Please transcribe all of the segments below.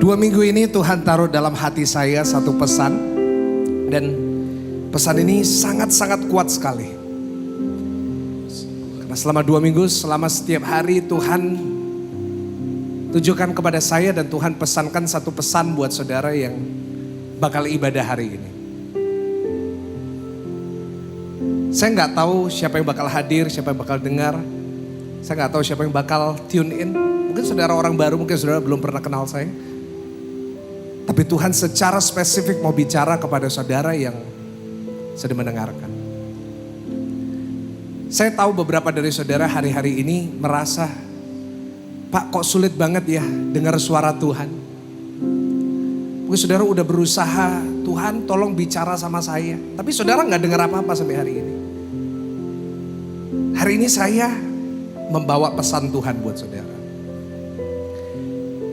2 minggu ini Tuhan taruh dalam hati saya satu pesan. Dan pesan ini sangat-sangat kuat sekali. Karena selama 2 minggu, selama setiap hari Tuhan tujukan kepada saya dan Tuhan pesankan satu pesan buat saudara yang bakal ibadah hari ini. Saya nggak tahu siapa yang bakal hadir, siapa yang bakal dengar. Saya nggak tahu siapa yang bakal tune in. Mungkin saudara orang baru, mungkin saudara belum pernah kenal saya. Tapi Tuhan secara spesifik mau bicara kepada saudara yang sedang mendengarkan. Saya tahu beberapa dari saudara hari-hari ini merasa, Pak, kok sulit banget ya dengar suara Tuhan. Mungkin saudara udah berusaha, Tuhan tolong bicara sama saya. Tapi saudara gak dengar apa-apa sampai hari ini. Hari ini saya membawa pesan Tuhan buat saudara.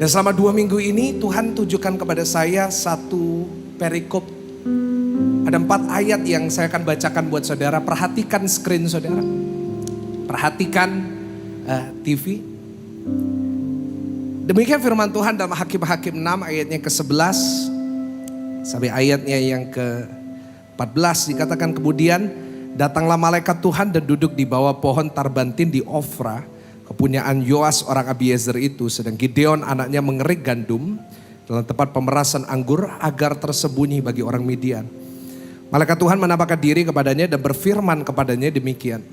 Dan selama 2 minggu ini Tuhan tujukan kepada saya satu perikop. Ada 4 ayat yang saya akan bacakan buat saudara. Perhatikan screen saudara. Perhatikan TV. Demikian firman Tuhan dalam Hakim-Hakim 6 ayatnya ke-11 sampai ayatnya yang ke-14 dikatakan, kemudian datanglah malaikat Tuhan dan duduk di bawah pohon tarbantin di Ofra, kepunyaan Yoas orang Abiezer itu, sedang Gideon anaknya mengerik gandum dalam tempat pemerasan anggur agar tersembunyi bagi orang Midian. Malaikat Tuhan menampakkan diri kepadanya dan berfirman kepadanya demikian.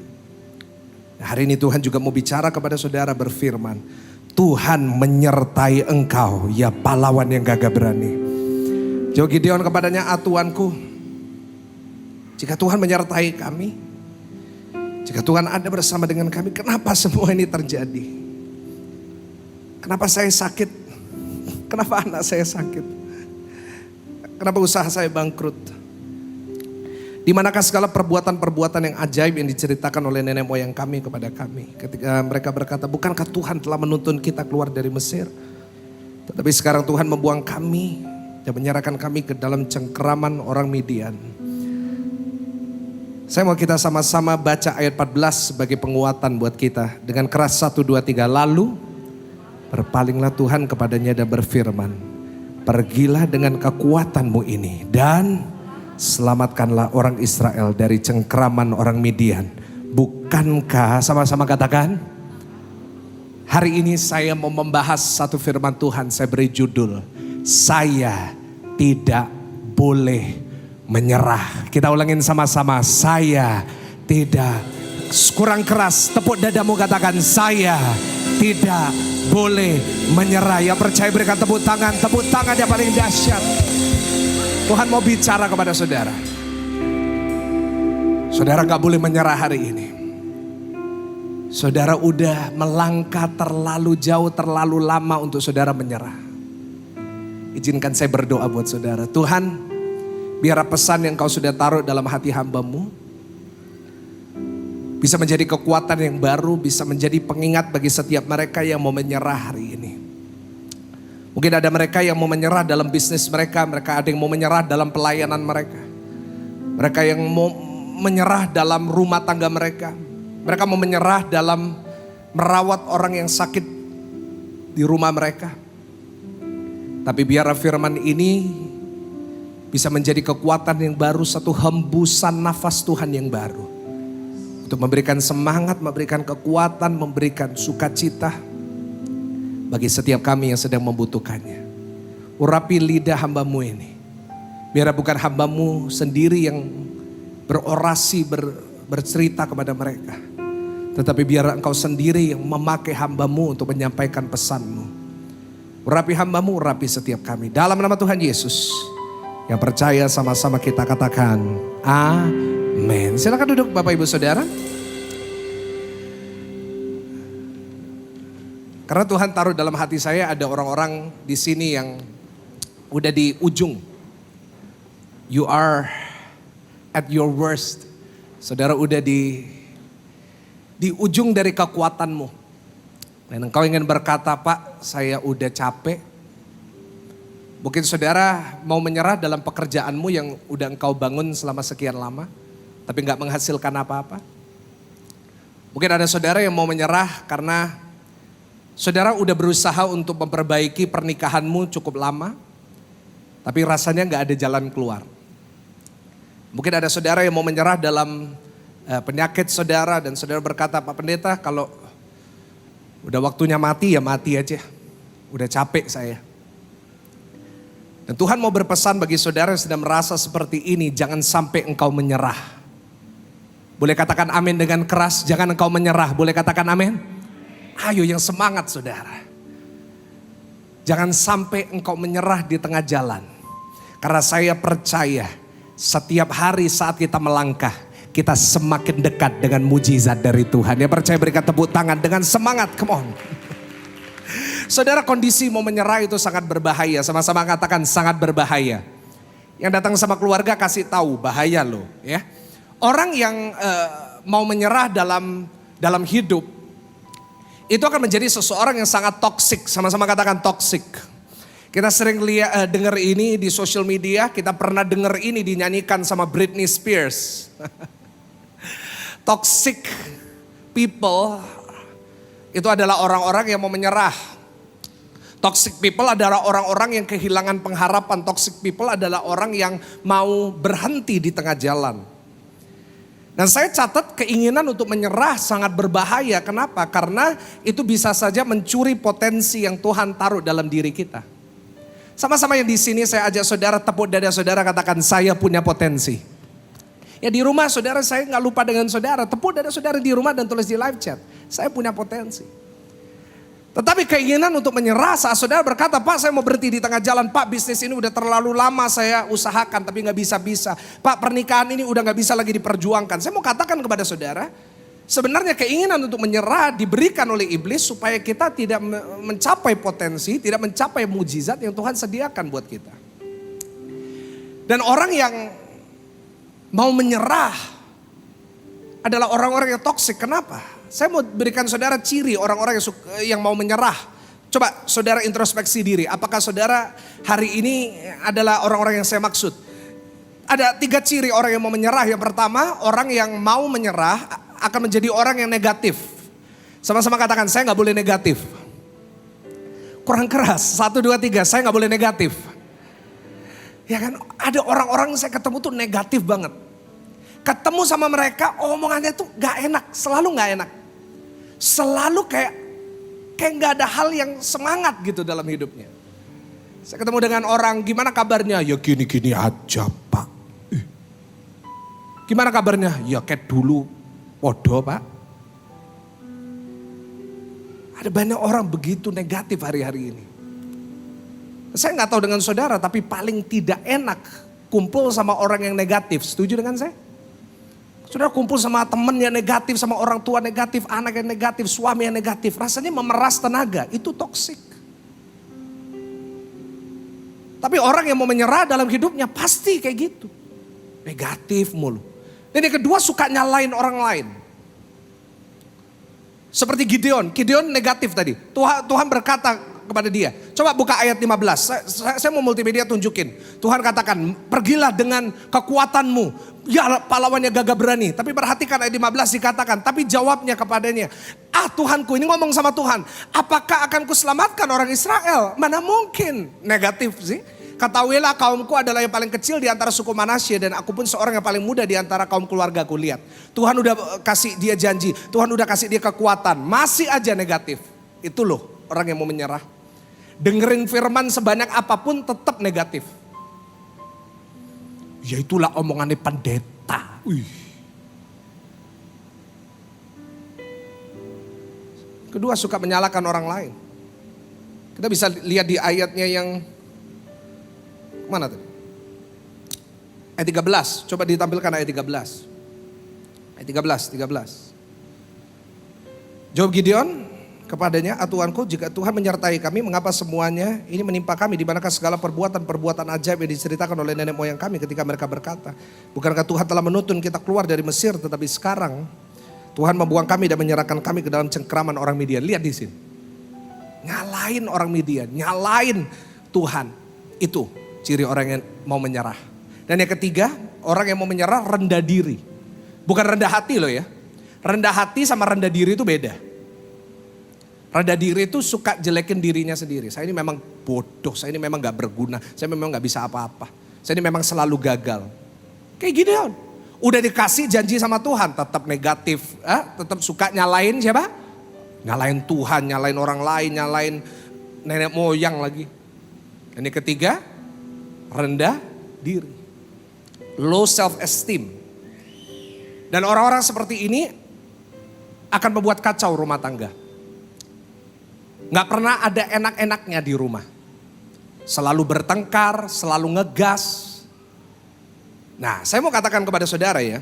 Hari ini Tuhan juga mau bicara kepada saudara, berfirman, Tuhan menyertai engkau ya pahlawan yang gagah berani. Jawab Gideon kepadanya, Tuanku, jika Tuhan menyertai kami, jika Tuhan ada bersama dengan kami, kenapa semua ini terjadi? Kenapa saya sakit? Kenapa anak saya sakit? Kenapa usaha saya bangkrut? Di manakah segala perbuatan-perbuatan yang ajaib yang diceritakan oleh nenek moyang kami kepada kami? Ketika mereka berkata, bukankah Tuhan telah menuntun kita keluar dari Mesir? Tetapi sekarang Tuhan membuang kami dan menyerahkan kami ke dalam cengkeraman orang Midian. Saya mau kita sama-sama baca ayat 14 sebagai penguatan buat kita. Dengan keras 1, 2, 3. Lalu berpalinglah Tuhan kepadanya dan berfirman, pergilah dengan kekuatanmu ini dan selamatkanlah orang Israel dari cengkeraman orang Midian. Bukankah, sama-sama katakan, hari ini saya mau membahas satu firman Tuhan. Saya beri judul, saya tidak boleh menyerah. Kita ulangin sama-sama, saya tidak, kurang keras, tepuk dadamu katakan, saya tidak boleh menyerah. Yang percaya berikan tepuk tangan yang paling dahsyat. Tuhan mau bicara kepada saudara. Saudara gak boleh menyerah hari ini. Saudara udah melangkah terlalu jauh, terlalu lama untuk saudara menyerah. Izinkan saya berdoa buat saudara. Tuhan, biar pesan yang kau sudah taruh dalam hati hamba-Mu bisa menjadi kekuatan yang baru, bisa menjadi pengingat bagi setiap mereka yang mau menyerah hari ini. Mungkin ada mereka yang mau menyerah dalam bisnis mereka, mereka ada yang mau menyerah dalam pelayanan mereka. Mereka yang mau menyerah dalam rumah tangga mereka. Mereka mau menyerah dalam merawat orang yang sakit di rumah mereka. Tapi biar firman ini bisa menjadi kekuatan yang baru, satu hembusan nafas Tuhan yang baru. Untuk memberikan semangat, memberikan kekuatan, memberikan sukacita bagi setiap kami yang sedang membutuhkannya. Urapi lidah hamba-Mu ini. Biar bukan hamba-Mu sendiri yang berorasi, bercerita kepada mereka. Tetapi biar Engkau sendiri yang memakai hamba-Mu untuk menyampaikan pesan-Mu. Urapi hamba-Mu, urapi setiap kami. Dalam nama Tuhan Yesus. Yang percaya sama-sama kita katakan amin. Silakan duduk Bapak Ibu Saudara. Karena Tuhan taruh dalam hati saya ada orang-orang di sini yang udah di ujung. You are at your worst. Saudara udah di ujung dari kekuatanmu. Dan engkau ingin berkata, Pak, saya udah capek. Mungkin saudara mau menyerah dalam pekerjaanmu yang udah engkau bangun selama sekian lama. Tapi gak menghasilkan apa-apa. Mungkin ada saudara yang mau menyerah karena Saudara udah berusaha untuk memperbaiki pernikahanmu cukup lama, tapi rasanya gak ada jalan keluar. Mungkin ada saudara yang mau menyerah dalam penyakit saudara, dan saudara berkata, Pak Pendeta, kalau udah waktunya mati ya mati aja. Udah capek saya. Dan Tuhan mau berpesan bagi saudara yang sedang merasa seperti ini, jangan sampai engkau menyerah. Boleh katakan amin dengan keras, jangan engkau menyerah. Boleh katakan amin? Ayo yang semangat saudara. Jangan sampai engkau menyerah di tengah jalan. Karena saya percaya setiap hari saat kita melangkah, kita semakin dekat dengan mujizat dari Tuhan. Yang percaya berikan tepuk tangan dengan semangat, come on. Saudara, kondisi mau menyerah itu sangat berbahaya. Sama-sama katakan sangat berbahaya. Yang datang sama keluarga kasih tahu bahaya loh ya. Orang yang mau menyerah dalam hidup itu akan menjadi seseorang yang sangat toksik. Sama-sama katakan toksik. Kita sering lihat dengar ini di social media. Kita pernah dengar ini dinyanyikan sama Britney Spears. Toxic people itu adalah orang-orang yang mau menyerah. Toxic people adalah orang-orang yang kehilangan pengharapan. Toxic people adalah orang yang mau berhenti di tengah jalan. Dan saya catat keinginan untuk menyerah sangat berbahaya. Kenapa? Karena itu bisa saja mencuri potensi yang Tuhan taruh dalam diri kita. Sama-sama yang di sini saya ajak saudara, tepuk dada saudara, katakan saya punya potensi. Ya di rumah saudara, saya gak lupa dengan saudara. Tepuk dada saudara di rumah dan tulis di live chat. Saya punya potensi. Tetapi keinginan untuk menyerah saat saudara berkata, Pak saya mau berhenti di tengah jalan. Pak bisnis ini udah terlalu lama saya usahakan tapi gak bisa-bisa. Pak pernikahan ini udah gak bisa lagi diperjuangkan. Saya mau katakan kepada saudara, sebenarnya keinginan untuk menyerah diberikan oleh iblis supaya kita tidak mencapai potensi, tidak mencapai mujizat yang Tuhan sediakan buat kita. Dan orang yang mau menyerah adalah orang-orang yang toksik. Kenapa? Saya mau berikan saudara ciri orang-orang yang mau menyerah. Coba saudara introspeksi diri. Apakah saudara hari ini adalah orang-orang yang saya maksud? Ada 3 ciri orang yang mau menyerah. Yang pertama, orang yang mau menyerah akan menjadi orang yang negatif. Sama-sama katakan, saya gak boleh negatif. Kurang keras, 1, 2, 3, saya gak boleh negatif. Ya kan, ada orang-orang saya ketemu tuh negatif banget. Ketemu sama mereka, omongannya tuh gak enak, selalu gak enak. Selalu kayak gak ada hal yang semangat gitu dalam hidupnya. Saya ketemu dengan orang, gimana kabarnya? Ya gini-gini aja Pak. Gimana kabarnya? Ya kayak dulu, podo Pak. Ada banyak orang begitu negatif hari-hari ini. Saya gak tahu dengan saudara, tapi paling tidak enak kumpul sama orang yang negatif. Setuju dengan saya? Saudara kumpul sama temen yang negatif, sama orang tua negatif, anak yang negatif, suami yang negatif. Rasanya memeras tenaga, itu toksik. Tapi orang yang mau menyerah dalam hidupnya pasti kayak gitu. Negatif mulu. Dan yang kedua suka nyalain orang lain. Seperti Gideon negatif tadi. Tuhan berkata kepada dia. Coba buka ayat 15. Saya mau multimedia tunjukin. Tuhan katakan, pergilah dengan kekuatanmu. Ya pahlawannya gagah berani. Tapi perhatikan ayat 15 dikatakan. Tapi jawabnya kepadanya. Tuhanku, ini ngomong sama Tuhan. Apakah akan kuselamatkan orang Israel? Mana mungkin. Negatif sih. Ketahuilah kaumku adalah yang paling kecil di antara suku Manasye. Dan aku pun seorang yang paling muda di antara kaum keluargaku. Lihat. Tuhan udah kasih dia janji. Tuhan udah kasih dia kekuatan. Masih aja negatif. Itu loh orang yang mau menyerah. Dengerin firman sebanyak apapun tetap negatif. Ya itulah omongannya pendeta. Kedua suka menyalahkan orang lain. Kita bisa lihat di ayatnya yang mana tadi? Ayat 13. Coba ditampilkan ayat 13. Ayat 13. Jawab Gideon kepadanya, Tuhanku, jika Tuhan menyertai kami, mengapa semuanya ini menimpa kami? Di manakah segala perbuatan ajaib yang diceritakan oleh nenek moyang kami ketika mereka berkata, bukankah Tuhan telah menuntun kita keluar dari Mesir, tetapi sekarang Tuhan membuang kami dan menyerahkan kami ke dalam cengkraman orang Midian. Lihat di sini. Nyalain orang Midian, nyalain Tuhan. Itu ciri orang yang mau menyerah. Dan yang ketiga, orang yang mau menyerah rendah diri. Bukan rendah hati loh ya. Rendah hati sama rendah diri itu beda. Rendah diri itu suka jelekin dirinya sendiri. Saya ini memang bodoh, saya ini memang gak berguna, saya memang gak bisa apa-apa. Saya ini memang selalu gagal. Kayak Gideon. Udah dikasih janji sama Tuhan, tetap negatif. Tetap suka nyalain siapa? Nyalain Tuhan, nyalain orang lain, nyalain nenek moyang lagi. Ini ketiga, rendah diri. Low self esteem. Dan orang-orang seperti ini akan membuat kacau rumah tangga. Gak pernah ada enak-enaknya di rumah. Selalu bertengkar, selalu ngegas. Nah, saya mau katakan kepada saudara ya,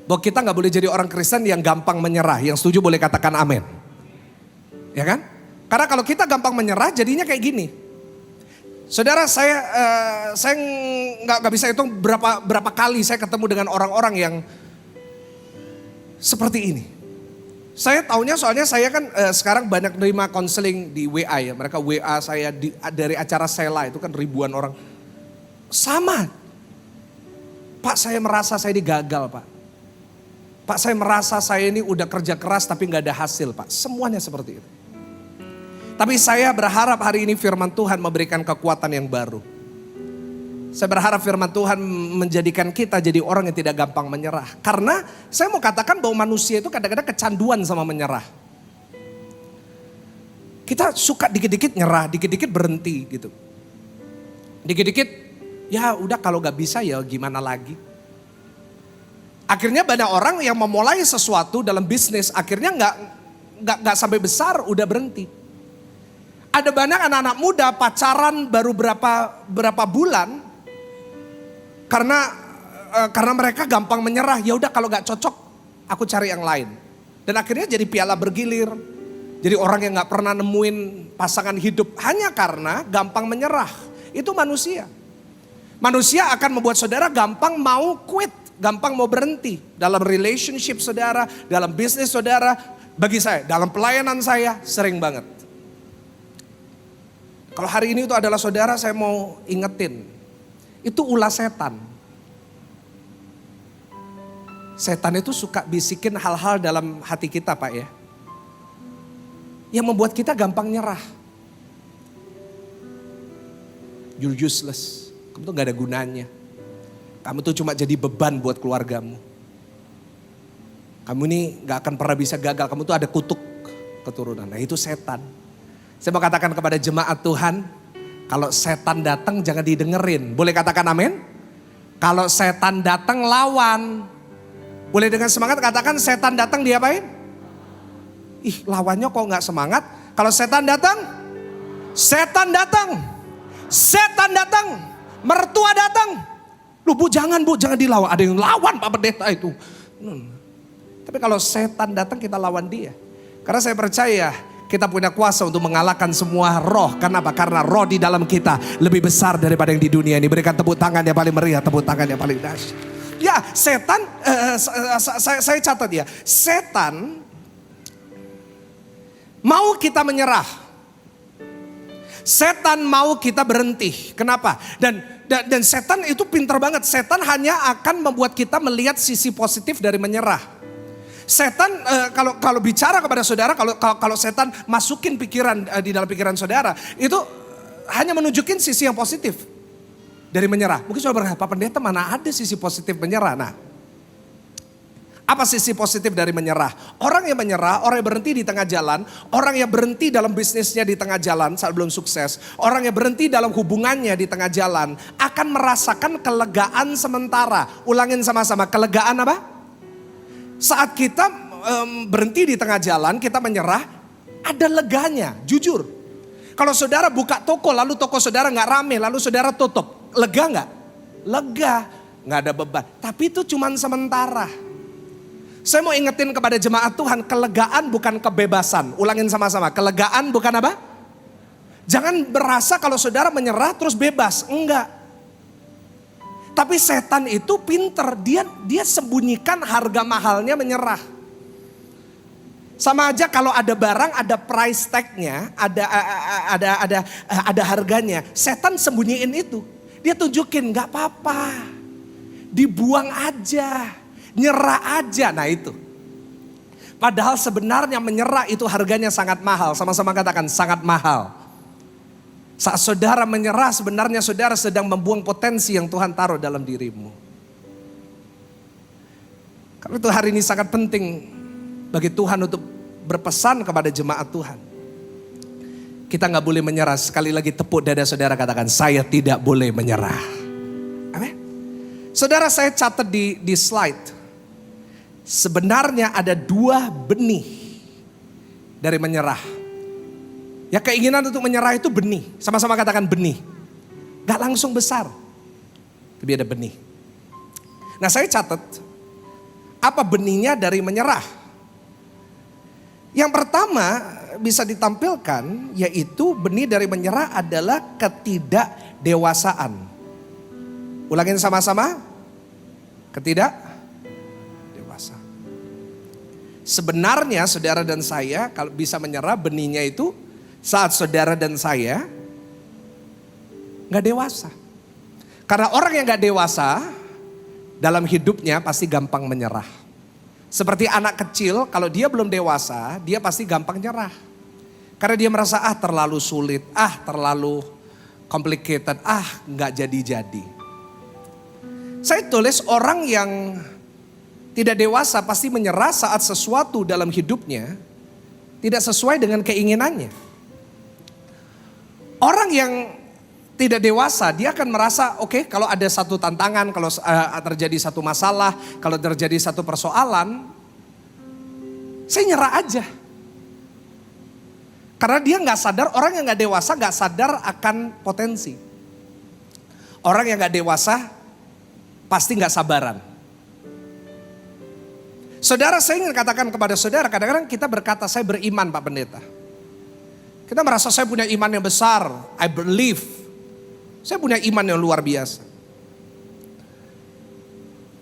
bahwa kita gak boleh jadi orang Kristen yang gampang menyerah. Yang setuju boleh katakan amin. Ya kan? Karena kalau kita gampang menyerah jadinya kayak gini. Saudara, saya nggak bisa hitung berapa kali saya ketemu dengan orang-orang yang seperti ini. Saya taunya soalnya saya kan sekarang banyak nerima konseling di WA ya. Mereka WA saya dari acara Sela itu kan ribuan orang. Sama. Pak, saya merasa saya ini gagal, Pak. Pak, saya merasa saya ini udah kerja keras tapi nggak ada hasil, Pak. Semuanya seperti itu. Tapi saya berharap hari ini firman Tuhan memberikan kekuatan yang baru. Saya berharap firman Tuhan menjadikan kita jadi orang yang tidak gampang menyerah. Karena saya mau katakan bahwa manusia itu kadang-kadang kecanduan sama menyerah. Kita suka dikit-dikit nyerah, dikit-dikit berhenti gitu. Dikit-dikit ya udah kalau gak bisa ya gimana lagi. Akhirnya banyak orang yang memulai sesuatu dalam bisnis akhirnya gak sampai besar udah berhenti. Ada banyak anak-anak muda pacaran baru berapa bulan karena mereka gampang menyerah. Ya udah kalau nggak cocok aku cari yang lain. Dan akhirnya jadi piala bergilir. Jadi orang yang nggak pernah nemuin pasangan hidup hanya karena gampang menyerah. Itu manusia. Manusia akan membuat saudara gampang mau quit, gampang mau berhenti dalam relationship saudara, dalam bisnis saudara. Bagi saya, dalam pelayanan saya sering banget. Kalau hari ini itu adalah saudara, saya mau ingetin. Itu ulah setan. Setan itu suka bisikin hal-hal dalam hati kita, Pak ya. Yang membuat kita gampang nyerah. You're useless. Kamu tuh gak ada gunanya. Kamu tuh cuma jadi beban buat keluargamu. Kamu ini gak akan pernah bisa gagal. Kamu tuh ada kutuk keturunan. Nah itu setan. Saya mau katakan kepada jemaat Tuhan, kalau setan datang jangan didengerin. Boleh katakan amin? Kalau setan datang lawan. Boleh dengan semangat katakan setan datang diapain? Ih lawannya kok gak semangat? Kalau setan datang, setan datang. Setan datang, mertua datang. Loh bu jangan dilawan. Ada yang lawan Pak Pendeta itu. Tapi kalau setan datang kita lawan dia. Karena saya percaya kita punya kuasa untuk mengalahkan semua roh. Kenapa? Karena roh di dalam kita lebih besar daripada yang di dunia ini. Berikan tepuk tangan yang paling meriah, tepuk tangan yang paling dahsyat. Ya setan, saya catat ya. Setan mau kita menyerah. Setan mau kita berhenti. Kenapa? Dan setan itu pintar banget. Setan hanya akan membuat kita melihat sisi positif dari menyerah. Setan kalau bicara kepada saudara, kalau setan masukin pikiran di dalam pikiran saudara, itu hanya menunjukin sisi yang positif dari menyerah. Mungkin saudara berkata, Pak Pendeta mana ada sisi positif menyerah? Nah, apa sisi positif dari menyerah? Orang yang menyerah, orang yang berhenti di tengah jalan, orang yang berhenti dalam bisnisnya di tengah jalan saat belum sukses, orang yang berhenti dalam hubungannya di tengah jalan, akan merasakan kelegaan sementara. Ulangin sama-sama, kelegaan apa? Saat kita berhenti di tengah jalan, kita menyerah, ada leganya, jujur. Kalau saudara buka toko, lalu toko saudara gak rame, lalu saudara tutup, lega gak? Lega, gak ada beban. Tapi itu cuma sementara. Saya mau ingetin kepada jemaat Tuhan, kelegaan bukan kebebasan. Ulangin sama-sama, kelegaan bukan apa? Jangan berasa kalau saudara menyerah terus bebas, enggak. Tapi setan itu pinter, dia sembunyikan harga mahalnya menyerah. Sama aja kalau ada barang, ada price tag-nya, ada harganya. Setan sembunyiin itu. Dia tunjukin gak apa-apa. Dibuang aja, nyerah aja. Nah itu. Padahal sebenarnya menyerah itu harganya sangat mahal. Sama-sama katakan sangat mahal. Saat saudara menyerah, sebenarnya saudara sedang membuang potensi yang Tuhan taruh dalam dirimu. Karena itu hari ini sangat penting bagi Tuhan untuk berpesan kepada jemaat Tuhan. Kita gak boleh menyerah. Sekali lagi tepuk dada saudara, katakan saya tidak boleh menyerah. Amin. Saudara, saya catat di slide. Sebenarnya ada 2 benih dari menyerah. Ya, keinginan untuk menyerah itu benih. Sama-sama katakan benih. Gak langsung besar, tapi ada benih. Nah, saya catat apa benihnya dari menyerah. Yang pertama bisa ditampilkan, yaitu benih dari menyerah adalah ketidakdewasaan. Ulangin sama-sama. Ketidakdewasaan. Sebenarnya saudara dan saya kalau bisa menyerah, benihnya itu saat saudara dan saya gak dewasa. Karena orang yang gak dewasa dalam hidupnya pasti gampang menyerah. Seperti anak kecil, kalau dia belum dewasa, dia pasti gampang nyerah. Karena dia merasa terlalu sulit, terlalu complicated, gak jadi-jadi. Saya tulis orang yang tidak dewasa pasti menyerah saat sesuatu dalam hidupnya tidak sesuai dengan keinginannya. Orang yang tidak dewasa, dia akan merasa oke, kalau ada satu tantangan, kalau terjadi satu masalah, kalau terjadi satu persoalan, saya nyerah aja. Karena dia gak sadar, orang yang gak dewasa gak sadar akan potensi. Orang yang gak dewasa pasti gak sabaran. Saudara, saya ingin katakan kepada saudara, kadang-kadang kita berkata saya beriman Pak Pendeta. Kita merasa saya punya iman yang besar, I believe. Saya punya iman yang luar biasa.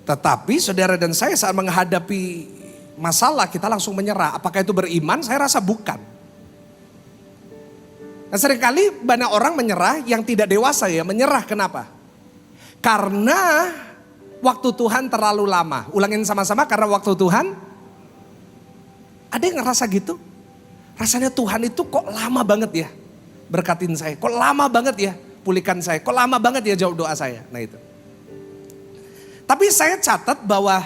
Tetapi saudara dan saya saat menghadapi masalah kita langsung menyerah. Apakah itu beriman? Saya rasa bukan. Nah, seringkali banyak orang menyerah yang tidak dewasa ya. Menyerah kenapa? Karena waktu Tuhan terlalu lama. Ulangin sama-sama, karena waktu Tuhan. Ada yang ngerasa gitu? Rasanya Tuhan itu kok lama banget ya berkatin saya. Kok lama banget ya pulihkan saya. Kok lama banget ya jawab doa saya. Nah itu. Tapi saya catat bahwa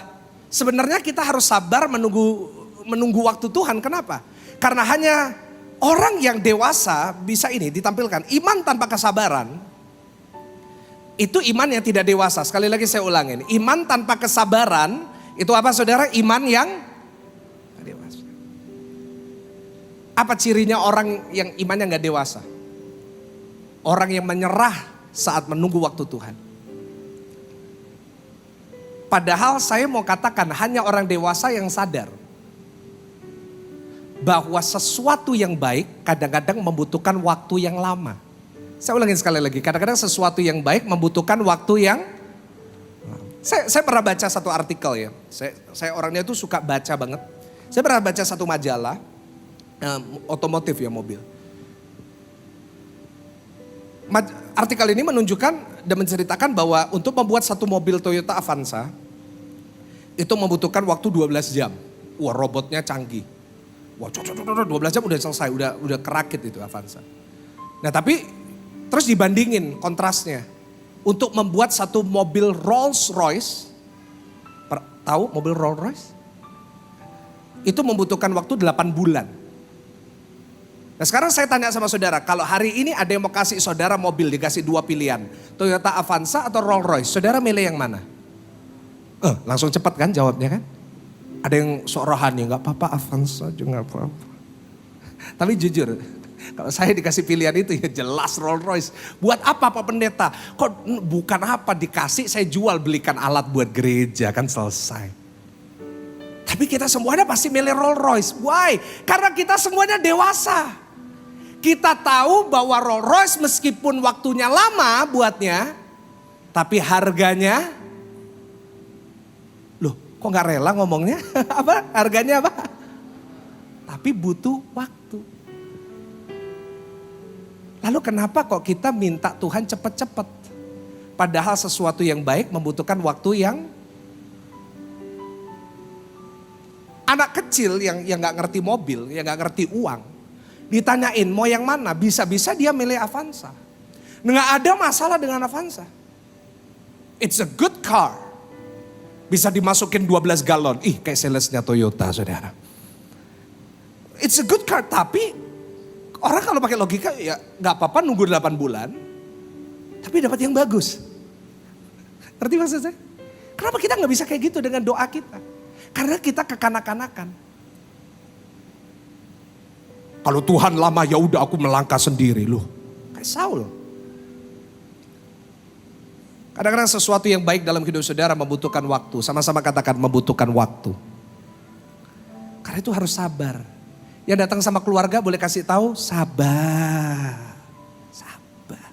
sebenarnya kita harus sabar menunggu waktu Tuhan. Kenapa? Karena hanya orang yang dewasa bisa ini ditampilkan. Iman tanpa kesabaran itu iman yang tidak dewasa. Sekali lagi saya ulangin. Iman tanpa kesabaran itu apa saudara? Iman yang tidak dewasa. Apa cirinya orang yang imannya gak dewasa? Orang yang menyerah saat menunggu waktu Tuhan. Padahal saya mau katakan hanya orang dewasa yang sadar bahwa sesuatu yang baik kadang-kadang membutuhkan waktu yang lama. Saya ulangin sekali lagi, kadang-kadang sesuatu yang baik membutuhkan waktu yang saya pernah baca satu artikel ya. Saya orangnya tuh suka baca banget. Saya pernah baca satu majalah otomotif ya, mobil. Artikel ini menunjukkan dan menceritakan bahwa untuk membuat satu mobil Toyota Avanza itu membutuhkan waktu 12 jam. Wah, robotnya canggih. Wah, 12 jam udah selesai, udah kerakit itu Avanza. Nah, tapi terus dibandingin kontrasnya. Untuk membuat satu mobil Rolls Royce. Tahu mobil Rolls Royce? Itu membutuhkan waktu 8 bulan. Nah, sekarang saya tanya sama saudara. Kalau hari ini ada yang mau kasih saudara mobil, dikasih 2 pilihan. Toyota Avanza atau Rolls Royce. Saudara milih yang mana? Langsung cepat kan jawabnya kan? Ada yang sok rohani. Gak apa-apa Avanza juga gak apa-apa. Tapi jujur. Kalau saya dikasih pilihan itu ya jelas Rolls Royce. Buat apa Pak Pendeta? Kok bukan apa dikasih saya jual, belikan alat buat gereja kan selesai. Tapi kita semuanya pasti milih Rolls Royce. Why? Karena kita semuanya dewasa. Kita tahu bahwa Rolls Royce meskipun waktunya lama buatnya, tapi harganya, loh kok gak rela ngomongnya? Apa? Harganya apa? Tapi butuh waktu. Lalu kenapa kok kita minta Tuhan cepat-cepat? Padahal sesuatu yang baik membutuhkan waktu yang... Anak kecil yang gak ngerti mobil, yang gak ngerti uang. Ditanyain mau yang mana, bisa-bisa dia milih Avanza. Nggak ada masalah dengan Avanza. It's a good car. Bisa dimasukin 12 galon. Kayak salesnya Toyota, saudara. It's a good car, tapi orang kalau pakai logika ya gak apa-apa nunggu 8 bulan. Tapi dapat yang bagus. Ngerti maksud saya? Kenapa kita gak bisa kayak gitu dengan doa kita? Karena kita kekanak-kanakan. Kalau Tuhan lama ya udah aku melangkah sendiri loh. Kayak Saul. Kadang-kadang sesuatu yang baik dalam hidup saudara membutuhkan waktu. Sama-sama katakan membutuhkan waktu. Karena itu harus sabar. Yang datang sama keluarga boleh kasih tahu sabar. Sabar.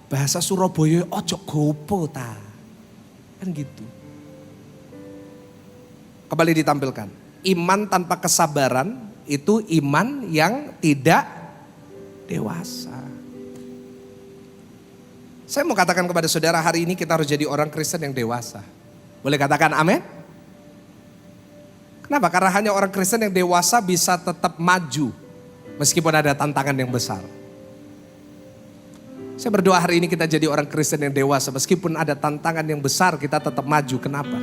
Bahasa Surabaya ojo gopo ta. Kan gitu. Kembali ditampilkan. Iman tanpa kesabaran itu iman yang tidak dewasa. Saya mau katakan kepada saudara hari ini kita harus jadi orang Kristen yang dewasa. Boleh katakan amin? Kenapa? Karena hanya orang Kristen yang dewasa bisa tetap maju. Meskipun ada tantangan yang besar. Saya berdoa hari ini kita jadi orang Kristen yang dewasa. Meskipun ada tantangan yang besar kita tetap maju. Kenapa?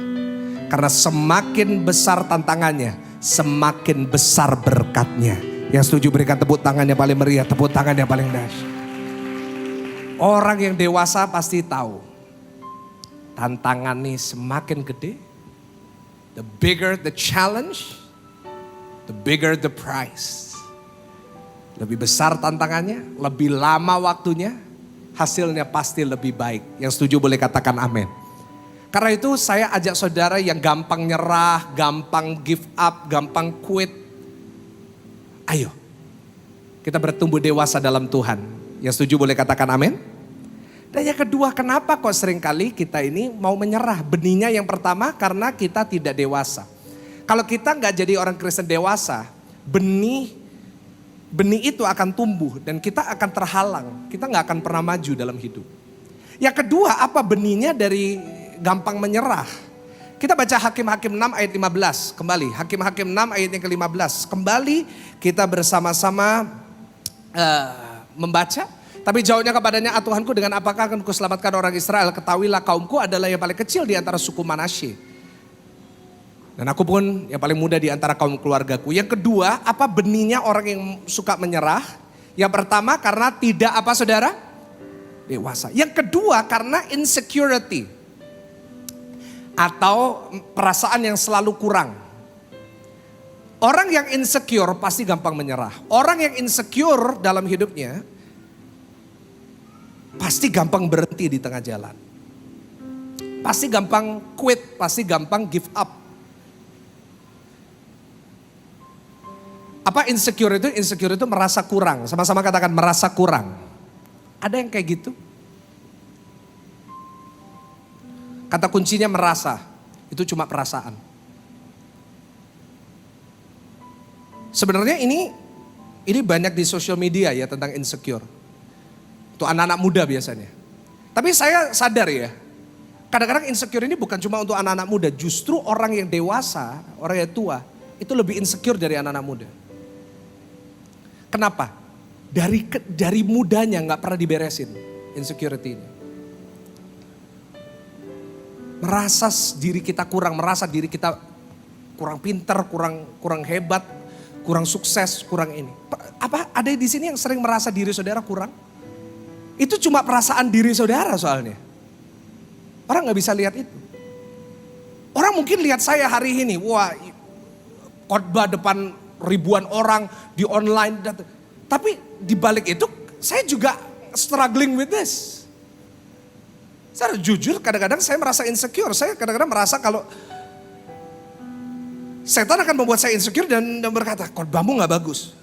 Karena semakin besar tantangannya, semakin besar berkatnya. Yang setuju berikan tepuk tangan yang paling meriah, tepuk tangan yang paling dahsyat. Orang yang dewasa pasti tahu. Tantangan ini semakin gede. The bigger the challenge, the bigger the prize. Lebih besar tantangannya, lebih lama waktunya, hasilnya pasti lebih baik. Yang setuju boleh katakan amin. Karena itu saya ajak saudara yang gampang nyerah, gampang give up, gampang quit. Ayo, kita bertumbuh dewasa dalam Tuhan. Yang setuju boleh katakan amin. Dan yang kedua, kenapa kok seringkali kita ini mau menyerah? Benihnya yang pertama karena kita tidak dewasa. Kalau kita nggak jadi orang Kristen dewasa, benih itu akan tumbuh dan kita akan terhalang. Kita nggak akan pernah maju dalam hidup. Yang kedua, apa benihnya dari gampang menyerah? Kita baca Hakim-Hakim 6 ayat 15. Kembali, Hakim-Hakim 6 ayat yang ke-15. Kembali kita bersama-sama membaca. Tapi jawabnya kepadanya, Tuhanku dengan apakah akan kuselamatkan orang Israel? Ketahuilah kaumku adalah yang paling kecil di antara suku Manasye. Dan aku pun yang paling muda di antara kaum keluargaku. Yang kedua, apa benihnya orang yang suka menyerah? Yang pertama karena tidak apa saudara? Dewasa. Yang kedua karena insecurity. Atau perasaan yang selalu kurang. Orang yang insecure pasti gampang menyerah. Orang yang insecure dalam hidupnya pasti gampang berhenti di tengah jalan. Pasti gampang quit, pasti gampang give up. Apa insecure itu? Insecure itu merasa kurang. Sama-sama katakan merasa kurang. Ada yang kayak gitu? Kata kuncinya merasa. Itu cuma perasaan. Sebenarnya ini banyak di sosial media ya tentang insecure. Itu anak-anak muda biasanya. Tapi saya sadar ya, kadang-kadang insecure ini bukan cuma untuk anak-anak muda. Justru orang yang dewasa, orang yang tua, itu lebih insecure dari anak-anak muda. Kenapa? Dari mudanya gak pernah diberesin insecurity ini. Merasa diri kita kurang, merasa diri kita kurang pinter, kurang hebat, kurang sukses, kurang ini. Apa ada di sini yang sering merasa diri saudara kurang? Itu cuma perasaan diri saudara soalnya. Orang gak bisa lihat itu. Orang mungkin lihat saya hari ini, wah khotbah depan ribuan orang di online. Tapi di balik itu saya juga struggling with this. Saya jujur kadang-kadang saya merasa insecure. Saya kadang-kadang merasa kalau setan akan membuat saya insecure dan berkata, khotbahmu gak bagus.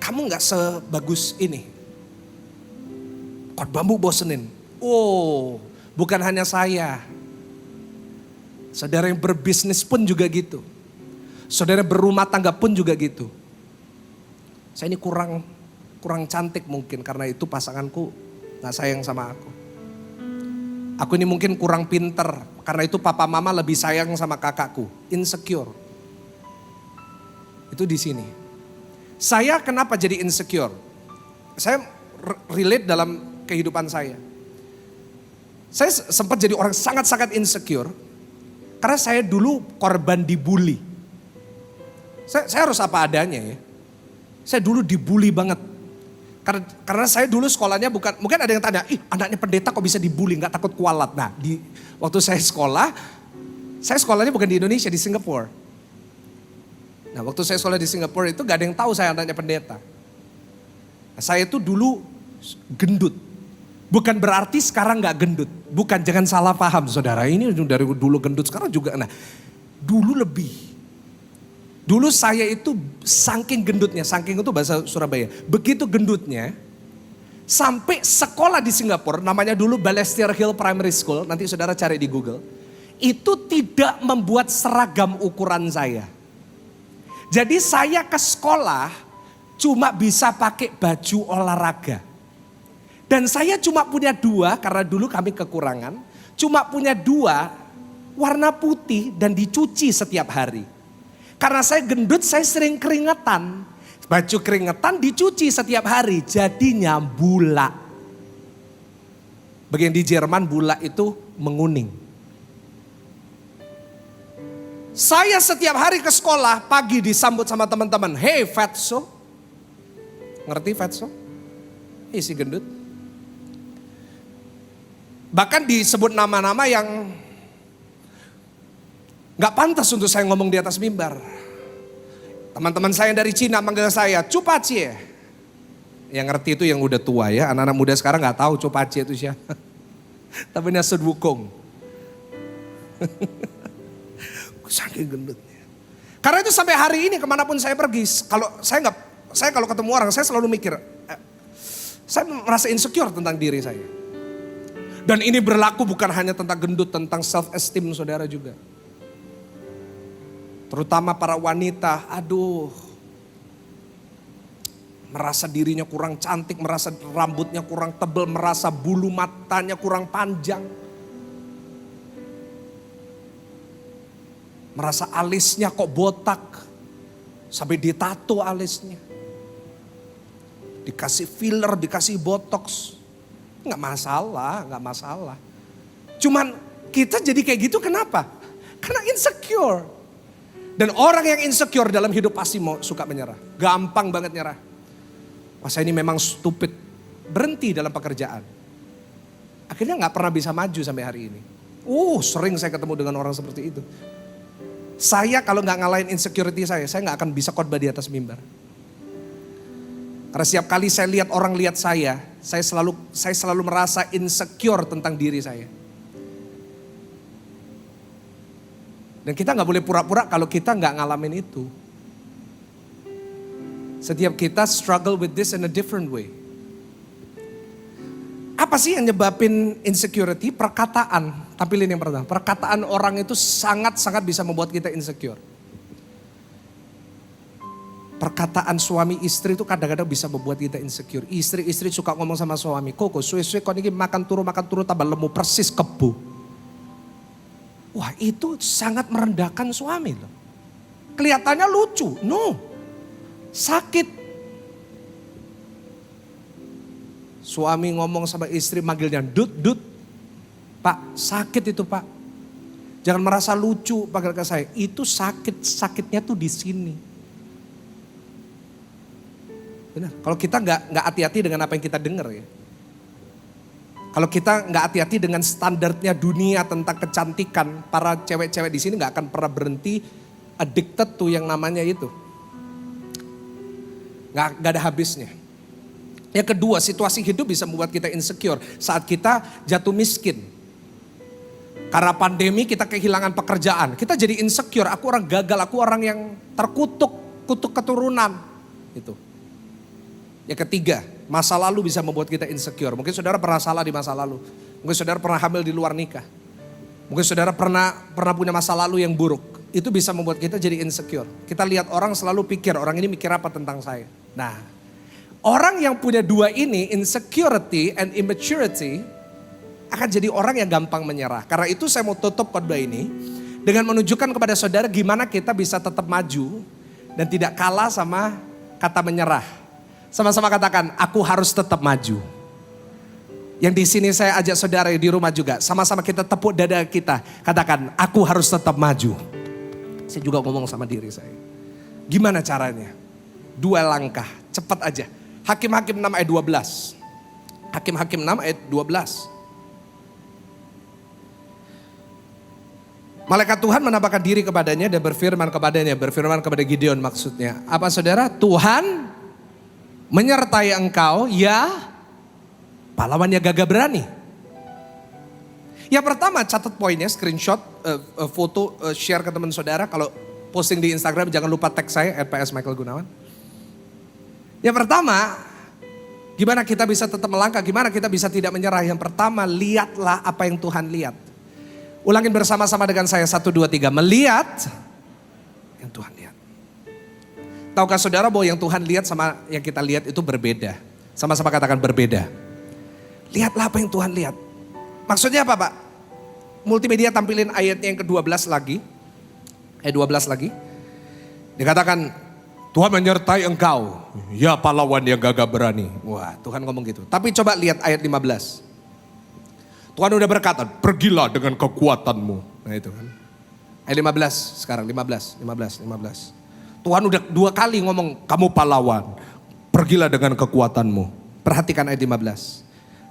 Kamu gak sebagus ini. Khotbahmu bosenin. Oh, bukan hanya saya. Saudara yang berbisnis pun juga gitu. Saudara berumah tangga pun juga gitu. Saya ini kurang cantik mungkin karena itu pasanganku gak sayang sama aku. Aku ini mungkin kurang pinter, karena itu papa mama lebih sayang sama kakakku. Insecure. Itu di sini. Saya kenapa jadi insecure? Saya relate dalam kehidupan saya. Saya sempat jadi orang sangat-sangat insecure, karena saya dulu korban dibully. Saya harus apa adanya ya. Saya dulu dibully banget. Karena saya dulu sekolahnya bukan, mungkin ada yang tanya, ih anaknya pendeta kok bisa dibully, gak takut kualat. Nah waktu saya sekolahnya bukan di Indonesia, di Singapura. Nah waktu saya sekolah di Singapura itu gak ada yang tahu saya anaknya pendeta. Nah, saya itu dulu gendut. Bukan berarti sekarang gak gendut. Bukan, jangan salah paham saudara. Ini dari dulu gendut, sekarang juga. Nah dulu lebih. Dulu saya itu saking gendutnya, saking itu bahasa Surabaya. Begitu gendutnya, sampai sekolah di Singapura, namanya dulu Balestier Hill Primary School, nanti saudara cari di Google. Itu tidak membuat seragam ukuran saya. Jadi saya ke sekolah cuma bisa pakai baju olahraga. Dan saya cuma punya dua, karena dulu kami kekurangan. Cuma punya dua, warna putih dan dicuci setiap hari. Karena saya gendut, saya sering keringetan. Baju keringetan dicuci setiap hari, jadinya bula. Bagian di Jerman bula itu menguning. Saya setiap hari ke sekolah, pagi disambut sama teman-teman. Hey Fatso. Ngerti Fatso? Si gendut. Bahkan disebut nama-nama yang gak pantas untuk saya ngomong di atas mimbar. Teman-teman saya yang dari Cina manggil saya Cupacie. Yang ngerti itu yang udah tua ya. Anak-anak muda sekarang gak tahu Cupacie itu siapa. Tapi Nasud Wukong. Saking gendutnya. Karena itu sampai hari ini kemanapun saya pergi. Saya kalau ketemu orang saya selalu mikir. Saya merasa insecure tentang diri saya. Dan ini berlaku bukan hanya tentang gendut, tentang self esteem saudara juga. Terutama para wanita, merasa dirinya kurang cantik, merasa rambutnya kurang tebal, merasa bulu matanya kurang panjang. Merasa alisnya kok botak, sampai ditato alisnya. Dikasih filler, dikasih botox, gak masalah. Cuman kita jadi kayak gitu kenapa? Karena insecure. Dan orang yang insecure dalam hidup pasti mau suka menyerah. Gampang banget nyerah. Wah saya ini memang stupid. Berhenti dalam pekerjaan. Akhirnya gak pernah bisa maju sampai hari ini. Sering saya ketemu dengan orang seperti itu. Saya kalau gak ngalahin insecurity saya gak akan bisa khotbah di atas mimbar. Karena setiap kali saya lihat orang lihat saya selalu merasa insecure tentang diri saya. Dan kita gak boleh pura-pura kalau kita gak ngalamin itu. Setiap kita struggle with this in a different way. Apa sih yang nyebabin insecurity? Perkataan. Tampilin yang pertama. Perkataan orang itu sangat-sangat bisa membuat kita insecure. Perkataan suami istri itu kadang-kadang bisa membuat kita insecure. Istri suka ngomong sama suami. Kok suwe-suwe kok ini makan turu tambah lemu persis kebu. Wah itu sangat merendahkan suami loh. Kelihatannya lucu, no. Sakit. Suami ngomong sama istri manggilnya dut. Pak sakit itu pak. Jangan merasa lucu panggil ke saya. Itu sakitnya tuh di sini. Benar. Kalau kita nggak hati-hati dengan apa yang kita dengar ya. Kalau kita nggak hati-hati dengan standarnya dunia tentang kecantikan, para cewek-cewek di sini nggak akan pernah berhenti addicted tuh yang namanya itu. Nggak ada habisnya. Yang kedua, situasi hidup bisa membuat kita insecure saat kita jatuh miskin. Karena pandemi kita kehilangan pekerjaan, kita jadi insecure. Aku orang gagal, aku orang yang terkutuk keturunan. Itu. Yang ketiga, masa lalu bisa membuat kita insecure. Mungkin saudara pernah salah di masa lalu. Mungkin saudara pernah hamil di luar nikah. Mungkin saudara pernah punya masa lalu yang buruk. Itu bisa membuat kita jadi insecure. Kita lihat orang selalu pikir, orang ini mikir apa tentang saya. Nah, orang yang punya dua ini, insecurity and immaturity, akan jadi orang yang gampang menyerah. Karena itu saya mau tutup khotbah ini dengan menunjukkan kepada saudara gimana kita bisa tetap maju dan tidak kalah sama kata menyerah. Sama-sama katakan, aku harus tetap maju. Yang di sini saya ajak saudara di rumah juga, sama-sama kita tepuk dada kita. Katakan, aku harus tetap maju. Saya juga ngomong sama diri saya. Gimana caranya? 2 langkah, cepat aja. Hakim-Hakim 6 ayat 12. Hakim-Hakim 6 ayat 12. Malaikat Tuhan menampakkan diri kepadanya dan berfirman kepada Gideon maksudnya. Apa saudara? Tuhan menyertai engkau, ya pahlawan yang gagah berani. Yang pertama catat poinnya, screenshot, foto, share ke teman saudara. Kalau posting di Instagram jangan lupa tag saya, @PS Michael Gunawan. Yang pertama, gimana kita bisa tetap melangkah, gimana kita bisa tidak menyerah. Yang pertama, lihatlah apa yang Tuhan lihat. Ulangin bersama-sama dengan saya, 1, 2, 3. Melihat yang Tuhan lihat. Tahukah saudara bahwa yang Tuhan lihat sama yang kita lihat itu berbeda. Sama-sama katakan berbeda. Lihatlah apa yang Tuhan lihat. Maksudnya apa Pak? Multimedia tampilin ayatnya yang ke-12 lagi. Ayat 12 lagi. Dikatakan Tuhan menyertai engkau. Ya pahlawan yang gagah berani. Wah Tuhan ngomong gitu. Tapi coba lihat ayat 15. Tuhan udah berkata, pergilah dengan kekuatanmu. Nah itu kan. Ayat 15 sekarang, 15. Tuhan udah 2 kali ngomong, kamu pahlawan. Pergilah dengan kekuatanmu. Perhatikan ayat 15.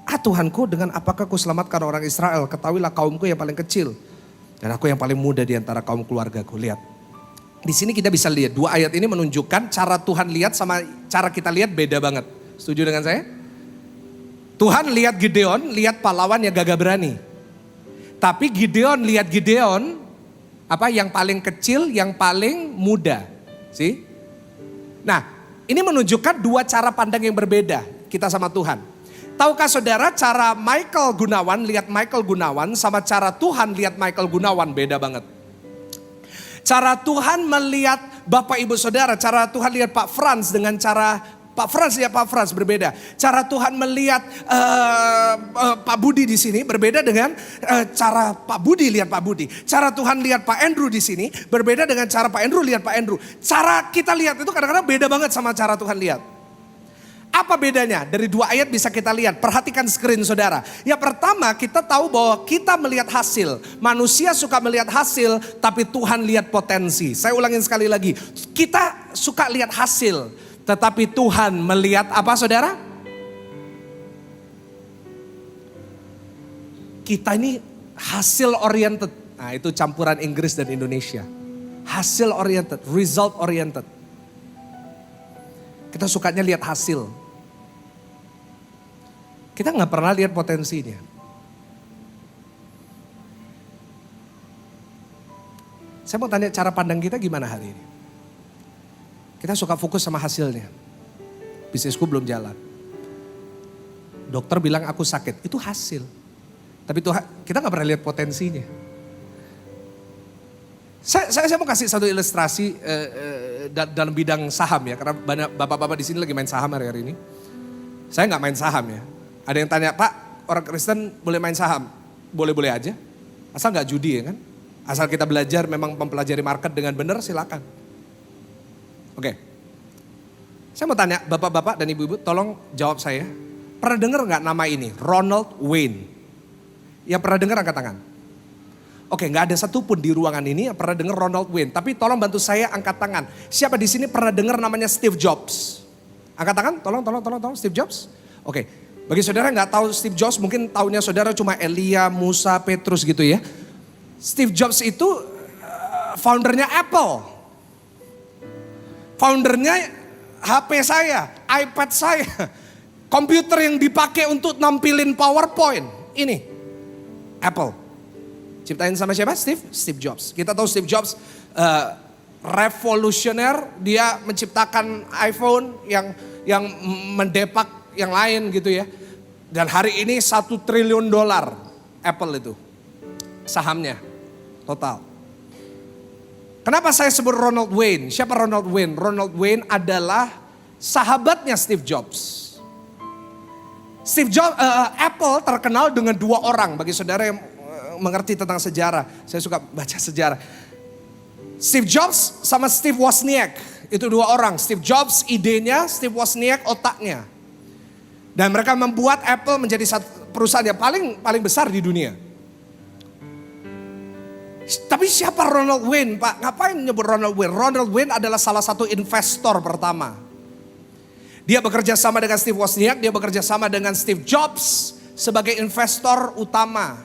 Tuhanku, dengan apakah ku selamatkan orang Israel? Ketahuilah kaumku yang paling kecil. Dan aku yang paling muda di antara kaum keluargaku. Lihat. Di sini kita bisa lihat 2 ayat ini menunjukkan cara Tuhan lihat sama cara kita lihat beda banget. Setuju dengan saya? Tuhan lihat Gideon, lihat pahlawan yang gagah berani. Tapi Gideon lihat Gideon, yang paling kecil, yang paling muda. See? Nah, ini menunjukkan 2 cara pandang yang berbeda kita sama Tuhan. Tahukah saudara cara Michael Gunawan lihat Michael Gunawan sama cara Tuhan lihat Michael Gunawan beda banget. Cara Tuhan melihat Bapak Ibu Saudara, cara Tuhan lihat Pak Frans dengan cara Pak Frans berbeda. Cara Tuhan melihat Pak Budi di sini berbeda dengan cara Pak Budi lihat Pak Budi. Cara Tuhan lihat Pak Andrew di sini berbeda dengan cara Pak Andrew lihat Pak Andrew. Cara kita lihat itu kadang-kadang beda banget sama cara Tuhan lihat. Apa bedanya? Dari 2 ayat bisa kita lihat. Perhatikan screen saudara. Yang pertama kita tahu bahwa kita melihat hasil. Manusia suka melihat hasil tapi Tuhan lihat potensi. Saya ulangin sekali lagi. Kita suka lihat hasil. Tetapi Tuhan melihat apa saudara? Kita ini hasil oriented. Nah itu campuran Inggris dan Indonesia. Hasil oriented, result oriented. Kita sukanya lihat hasil. Kita nggak pernah lihat potensinya. Saya mau tanya cara pandang kita gimana hari ini? Kita suka fokus sama hasilnya. Bisnisku belum jalan. Dokter bilang aku sakit, itu hasil. Tapi Tuhan, kita gak pernah lihat potensinya. Saya mau kasih satu ilustrasi dalam bidang saham ya. Karena banyak bapak-bapak di sini lagi main saham hari ini. Saya gak main saham ya. Ada yang tanya, Pak orang Kristen boleh main saham? Boleh-boleh aja. Asal gak judi ya kan. Asal kita belajar memang mempelajari market dengan benar silakan. Oke, saya mau tanya bapak-bapak dan ibu-ibu tolong jawab saya. Pernah dengar gak nama ini? Ronald Wayne. Yang pernah dengar angkat tangan. Oke, gak ada satupun di ruangan ini yang pernah dengar Ronald Wayne. Tapi tolong bantu saya angkat tangan. Siapa di sini pernah dengar namanya Steve Jobs? Angkat tangan, tolong Steve Jobs. Oke, bagi saudara gak tahu Steve Jobs mungkin taunya saudara cuma Elia, Musa, Petrus gitu ya. Steve Jobs itu foundernya Apple. Foundernya HP saya, iPad saya, komputer yang dipakai untuk nampilin PowerPoint. Ini, Apple. Ciptain sama siapa? Steve Jobs. Kita tahu Steve Jobs revolusioner, dia menciptakan iPhone yang mendepak yang lain gitu ya. Dan hari ini $1 triliun Apple itu sahamnya total. Kenapa saya sebut Ronald Wayne? Siapa Ronald Wayne? Ronald Wayne adalah sahabatnya Steve Jobs. Apple terkenal dengan 2 orang. Bagi saudara yang mengerti tentang sejarah, saya suka baca sejarah. Steve Jobs sama Steve Wozniak, itu 2 orang. Steve Jobs idenya, Steve Wozniak otaknya. Dan mereka membuat Apple menjadi satu perusahaan yang paling besar di dunia. Tapi siapa Ronald Wayne, Pak? Ngapain nyebut Ronald Wayne? Ronald Wayne adalah salah satu investor pertama. Dia bekerja sama dengan Steve Wozniak, dia bekerja sama dengan Steve Jobs sebagai investor utama.